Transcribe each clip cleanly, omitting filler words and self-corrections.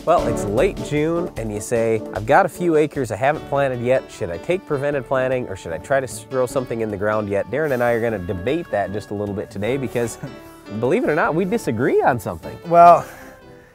Well, it's late June and you say, I've got a few acres I haven't planted yet. Should I take prevented planting or should I try to throw something in the ground yet? Darren and I are going to debate that just a little bit today because, believe it or not, we disagree on something. Well,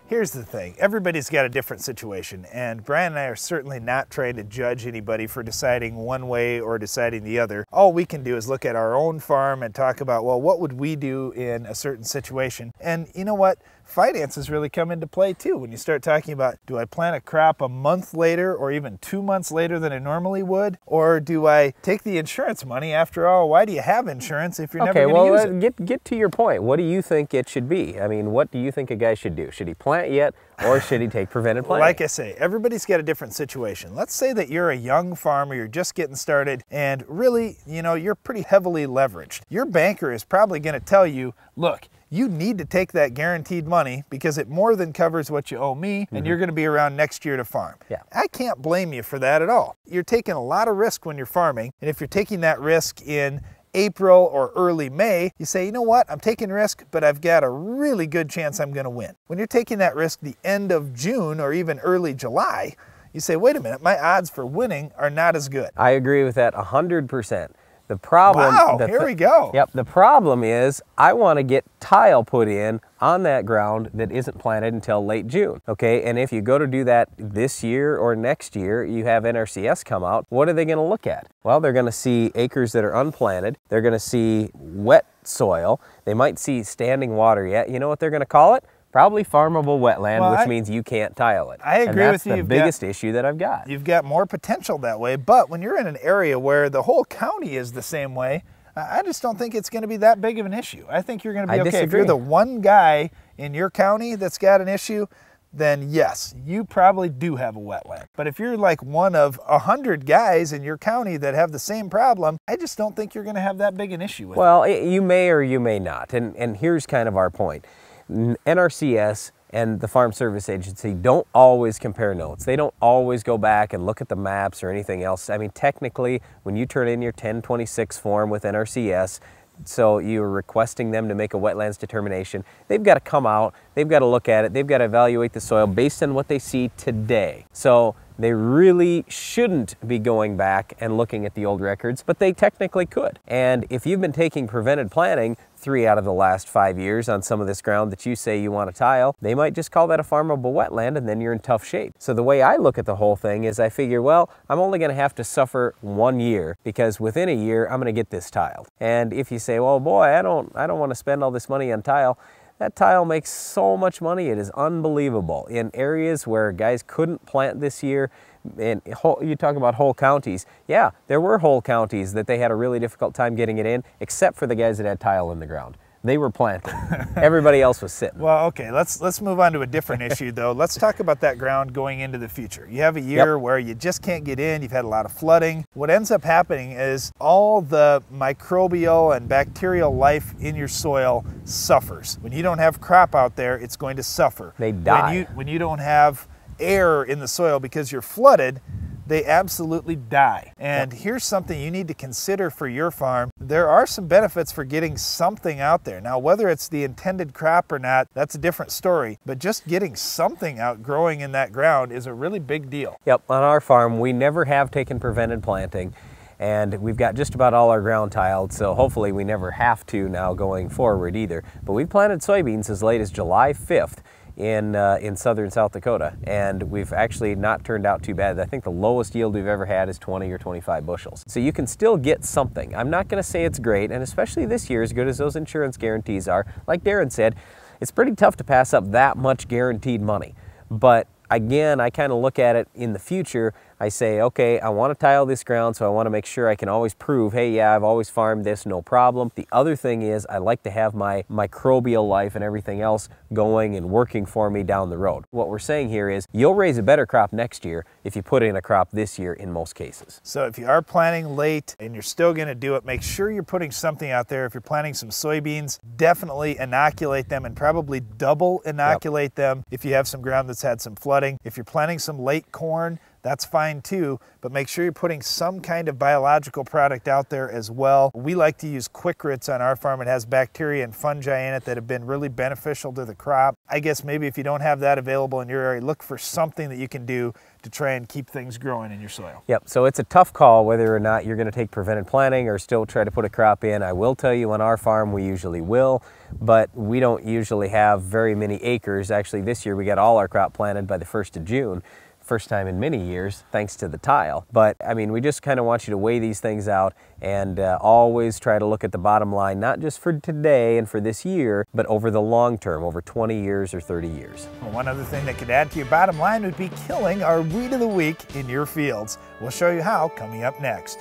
here's the thing. Everybody's got a different situation, and Brian and I are certainly not trying to judge anybody for deciding one way or deciding the other. All we can do is look at our own farm and talk about, well, what would we do in a certain situation? And you know what? Finances really come into play too when you start talking about, do I plant a crop a month later or even 2 months later than I normally would? Or do I take the insurance money? After all, why do you have insurance if you're never going to use it? Get to your point. What do you think it should be? I mean, what do you think a guy should do? Should he plant yet or should he take prevented planting? Like I say, everybody's got a different situation. Let's say that you're a young farmer, you're just getting started, and really, you know, you're pretty heavily leveraged. Your banker is probably going to tell you, look, you need to take that guaranteed money because it more than covers what you owe me, and you're going to be around next year to farm. Yeah. I can't blame you for that at all. You're taking a lot of risk when you're farming, and if you're taking that risk in April or early May, you say, you know what, I'm taking risk, but I've got a really good chance I'm going to win. When you're taking that risk the end of June or even early July, you say, wait a minute, my odds for winning are not as good. I agree with that 100%. The problem, wow, here we go. Yep, the problem is I want to get tile put in on that ground that isn't planted until late June, okay? And if you go to do that this year or next year, you have NRCS come out, what are they going to look at? Well, they're going to see acres that are unplanted, they're going to see wet soil, they might see standing water yet. You know what they're going to call it? Probably farmable wetland, well, which means you can't tile it. I agree with you. That's the biggest issue that I've got. You've got more potential that way, but when you're in an area where the whole county is the same way, I just don't think it's going to be that big of an issue. I think you're going to be okay. If you're the one guy in your county that's got an issue, then yes, you probably do have a wetland. But if you're like one of 100 guys in your county that have the same problem, I just don't think you're going to have that big an issue with it. Well, you may or you may not, and here's kind of our point. NRCS and the Farm Service Agency don't always compare notes. They don't always go back and look at the maps or anything else. I mean, technically, when you turn in your 1026 form with NRCS, so you're requesting them to make a wetlands determination, they've got to come out, they've got to look at it, they've got to evaluate the soil based on what they see today. So they really shouldn't be going back and looking at the old records, but they technically could. And if you've been taking prevented planting 3 out of the last 5 years on some of this ground that you say you want to tile, they might just call that a farmable wetland and then you're in tough shape. So the way I look at the whole thing is I figure, well, I'm only going to have to suffer 1 year because within a year I'm going to get this tiled. And if you say, well, boy, I don't want to spend all this money on tile, that tile makes so much money, it is unbelievable. In areas where guys couldn't plant this year, and you talk about whole counties, yeah, there were whole counties that they had a really difficult time getting it in, except for the guys that had tile in the ground. They were planted. Everybody else was sitting. Well, okay, let's move on to a different issue though. Let's talk about that ground going into the future. You have a year where you just can't get in, you've had a lot of flooding. What ends up happening is all the microbial and bacterial life in your soil suffers. When you don't have crop out there, it's going to suffer. They die. When you don't have air in the soil because you're flooded, they absolutely die. And here's something you need to consider for your farm. There are some benefits for getting something out there. Now, whether it's the intended crop or not, that's a different story. But just getting something out growing in that ground is a really big deal. Yep, on our farm, we never have taken prevented planting. And we've got just about all our ground tiled, so hopefully we never have to now going forward either. But we planted soybeans as late as July 5th. In southern South Dakota, and we've actually not turned out too bad. I think the lowest yield we've ever had is 20 or 25 bushels. So you can still get something. I'm not going to say it's great, and especially this year, as good as those insurance guarantees are, like Darren said, it's pretty tough to pass up that much guaranteed money. But again, I kind of look at it in the future. I say, okay, I want to tile this ground, so I want to make sure I can always prove, hey, yeah, I've always farmed this, no problem. The other thing is I like to have my microbial life and everything else going and working for me down the road. What we're saying here is you'll raise a better crop next year if you put in a crop this year in most cases. So if you are planting late and you're still going to do it, make sure you're putting something out there. If you're planting some soybeans, definitely inoculate them and probably double inoculate them if you have some ground that's had some flooding. If you're planting some late corn, that's fine too, but make sure you're putting some kind of biological product out there as well. We like to use Quick Rits on our farm. It has bacteria and fungi in it that have been really beneficial to the crop. I guess maybe if you don't have that available in your area, look for something that you can do to try and keep things growing in your soil. Yep, so it's a tough call whether or not you're going to take prevented planting or still try to put a crop in. I will tell you on our farm we usually will, but we don't usually have very many acres. Actually this year we got all our crop planted by the 1st of June. First time in many years, thanks to the tile. But I mean, we just kind of want you to weigh these things out and always try to look at the bottom line, not just for today and for this year, but over the long term, over 20 years or 30 years. Well, one other thing that could add to your bottom line would be killing our weed of the week in your fields. We'll show you how coming up next.